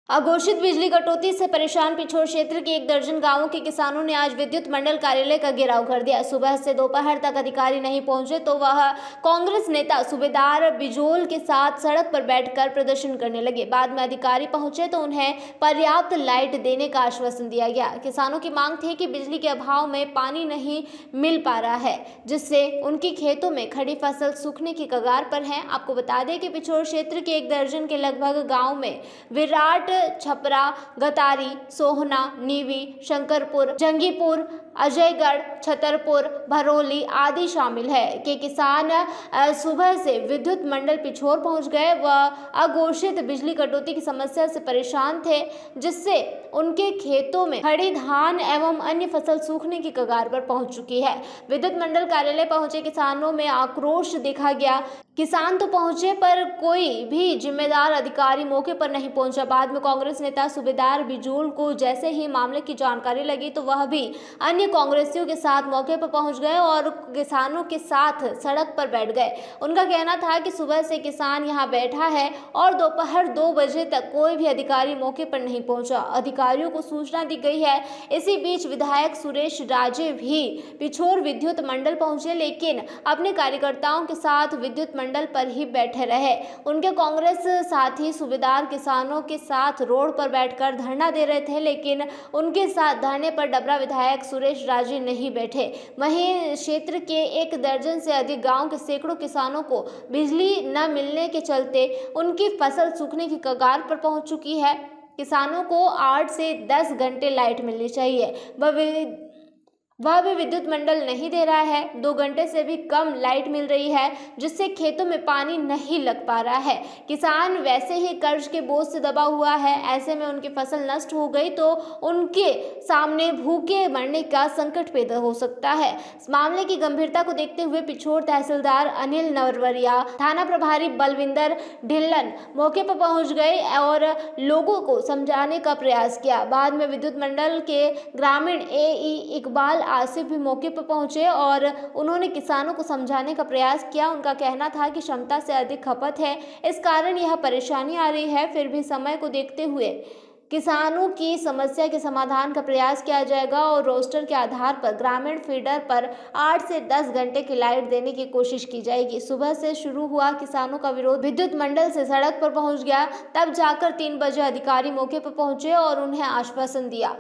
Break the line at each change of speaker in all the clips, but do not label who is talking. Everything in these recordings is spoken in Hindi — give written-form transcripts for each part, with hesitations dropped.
अघोषित बिजली कटौती से परेशान पिछोर क्षेत्र के 1 दर्जन गांवों के किसानों ने आज विद्युत मंडल कार्यालय का घेराव कर दिया। सुबह से दोपहर तक अधिकारी नहीं पहुंचे तो वह कांग्रेस नेता सूबेदार बिजोल के साथ सड़क पर बैठकर प्रदर्शन करने लगे। बाद में अधिकारी पहुंचे तो उन्हें पर्याप्त लाइट देने का आश्वासन दिया गया। किसानों की मांग थी कि बिजली के अभाव में पानी नहीं मिल पा रहा है, जिससे उनकी खेतों में खड़ी फसल सूखने की कगार पर है। आपको बता दें कि पिछोर क्षेत्र के 1 दर्जन के लगभग गाँव में विराट, छपरा, गतारी, सोहना, नीवी, शंकरपुर, जंगीपुर, अजयगढ़, छतरपुर, भरोली आदि शामिल है कि किसान सुबह से विद्युत मंडल पिछोर पहुंच गए। वह अघोषित बिजली कटौती की समस्या से परेशान थे, जिससे उनके खेतों में खड़ी धान एवं अन्य फसल सूखने की कगार पर पहुंच चुकी है। विद्युत मंडल कार्यालय पहुंचे किसानों में आक्रोश देखा गया। किसान तो पहुंचे पर कोई भी जिम्मेदार अधिकारी मौके पर नहीं पहुंचा। बाद में कांग्रेस नेता सूबेदार बिजोल को जैसे ही मामले की जानकारी लगी तो वह भी अन्य कांग्रेसियों के साथ मौके पर पहुंच गए और किसानों के साथ सड़क पर बैठ गए। उनका कहना था कि सुबह से किसान यहां बैठा है और दोपहर 2 बजे तक कोई भी अधिकारी मौके पर नहीं पहुंचा। अधिकारियों को सूचना दी गई है। इसी बीच विधायक सुरेश राजे भी पिछोर विद्युत मंडल पहुंचे, लेकिन अपने कार्यकर्ताओं के साथ विद्युत मंडल पर ही बैठे रहे। उनके कांग्रेस साथी सूबेदार किसानों के साथ रोड पर बैठकर धरना दे रहे थे, लेकिन उनके साथ धरने पर डबरा विधायक सुरेश राजे नहीं बैठे। वहीं क्षेत्र के 1 दर्जन से अधिक गांव के सैकड़ों किसानों को बिजली न मिलने के चलते उनकी फसल सूखने की कगार पर पहुंच चुकी है। किसानों को 8 से 10 घंटे लाइट मिलनी चाहिए, वह भी विद्युत मंडल नहीं दे रहा है। 2 घंटे से भी कम लाइट मिल रही है, जिससे खेतों में पानी नहीं लग पा रहा है। किसान वैसे ही कर्ज के बोझ से दबा हुआ है। ऐसे में उनकी फसल नष्ट हो गई तो उनके सामने भूखे मरने का संकट पैदा हो सकता है। इस मामले की गंभीरता को देखते हुए पिछोर तहसीलदार अनिल नरवरिया, थाना प्रभारी बलविंदर ढिल्लन मौके पर पहुंच गए और लोगों को समझाने का प्रयास किया। बाद में विद्युत मंडल के ग्रामीण AE इकबाल आसिफ भी मौके पर पहुंचे और उन्होंने किसानों को समझाने का प्रयास किया। उनका कहना था कि क्षमता से अधिक खपत है, इस कारण यह परेशानी आ रही है। फिर भी समय को देखते हुए किसानों की समस्या के समाधान का प्रयास किया जाएगा और रोस्टर के आधार पर ग्रामीण फीडर पर 8 से 10 घंटे की लाइट देने की कोशिश की जाएगी। सुबह से शुरू हुआ किसानों का विरोध विद्युत मंडल से सड़क पर पहुंच गया। तब जाकर 3 बजे अधिकारी मौके पर पहुंचे और उन्हें आश्वासन दिया।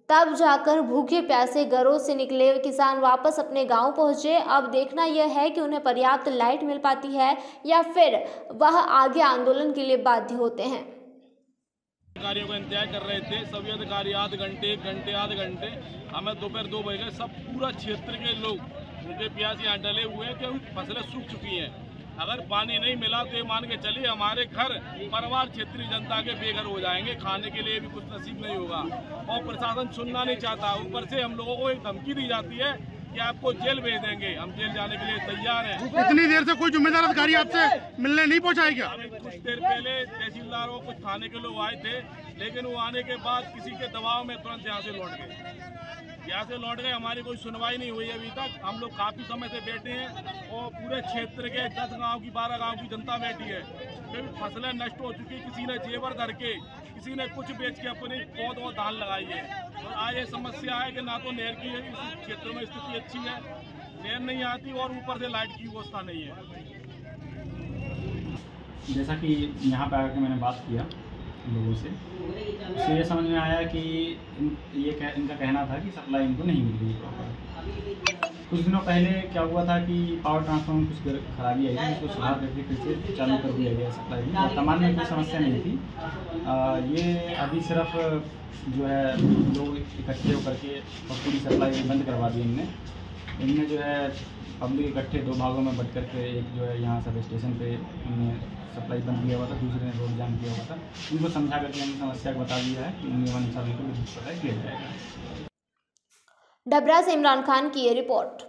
तब जाकर भूखे प्यासे घरों से निकले किसान वापस अपने गांव पहुंचे। अब देखना यह है कि उन्हें पर्याप्त लाइट मिल पाती है या फिर वह आगे आंदोलन के लिए बाध्य होते हैं।
अधिकारियों का इंतजार कर रहे थे सभी अधिकारी, आधे घंटे, 1 घंटे, आधे घंटे। हमें दोपहर 2 बजे सब पूरा क्षेत्र के लोग उनके प्यास यहाँ डले हुए हैं कि फसलें सूख चुकी हैं। अगर पानी नहीं मिला तो ये मान के चलिए हमारे घर परिवार क्षेत्रीय जनता के बेघर हो जाएंगे, खाने के लिए भी कुछ नसीब नहीं होगा। और प्रशासन सुनना नहीं चाहता। ऊपर से हम लोगों को एक धमकी दी जाती है कि आपको जेल भेज देंगे। हम जेल जाने के लिए तैयार हैं।
इतनी देर से कोई जिम्मेदार अधिकारी आपसे मिलने नहीं पहुंचाए क्या?
अभी कुछ देर पहले तहसीलदार और कुछ थाने के लोग आए थे, लेकिन वो आने के बाद किसी के दबाव में तुरंत यहाँ से लौट गए। हमारी कोई सुनवाई नहीं हुई अभी तक। हम लोग काफी समय से बैठे हैं और पूरे क्षेत्र के 10 गांव की 12 गांव की जनता बैठी है। फिर फसलें नष्ट हो चुकी, किसी ने जेवर धर के, किसी ने कुछ बेच के अपनी पौध और धान लगाई है। और आज ये समस्या है कि ना तो नहर की इस क्षेत्र में स्थिति अच्छी है, नहर नहीं आती और ऊपर से लाइट की व्यवस्था नहीं है।
जैसा कि यहाँ पर आकर मैंने बात किया लोगों से, उससे ये समझ में आया कि इनका कहना था कि सप्लाई इनको नहीं मिल रही प्रॉपर। कुछ दिनों पहले क्या हुआ था कि पावर ट्रांसफार्मर में कुछ खराबी आई थी, उसको सुधार करके फिर से चालू कर दिया गया सप्लाई में। वर्तमान में कोई समस्या नहीं थी। ये अभी सिर्फ जो है लोग इकट्ठे होकर के और पूरी सप्लाई बंद करवा दी इनने जो है पब्लिक इकट्ठे 2 भागों में बट करके, एक जो है यहाँ सब स्टेशन पे इनने सप्लाई बंद किया हुआ था, दूसरे ने रोड जाम किया हुआ था। इनको समझा करके हमने समस्या को बता दिया है कि नियमानुसार इनको विद्युत सप्लाई किया जाएगा।
डबरा से इमरान खान की ये रिपोर्ट।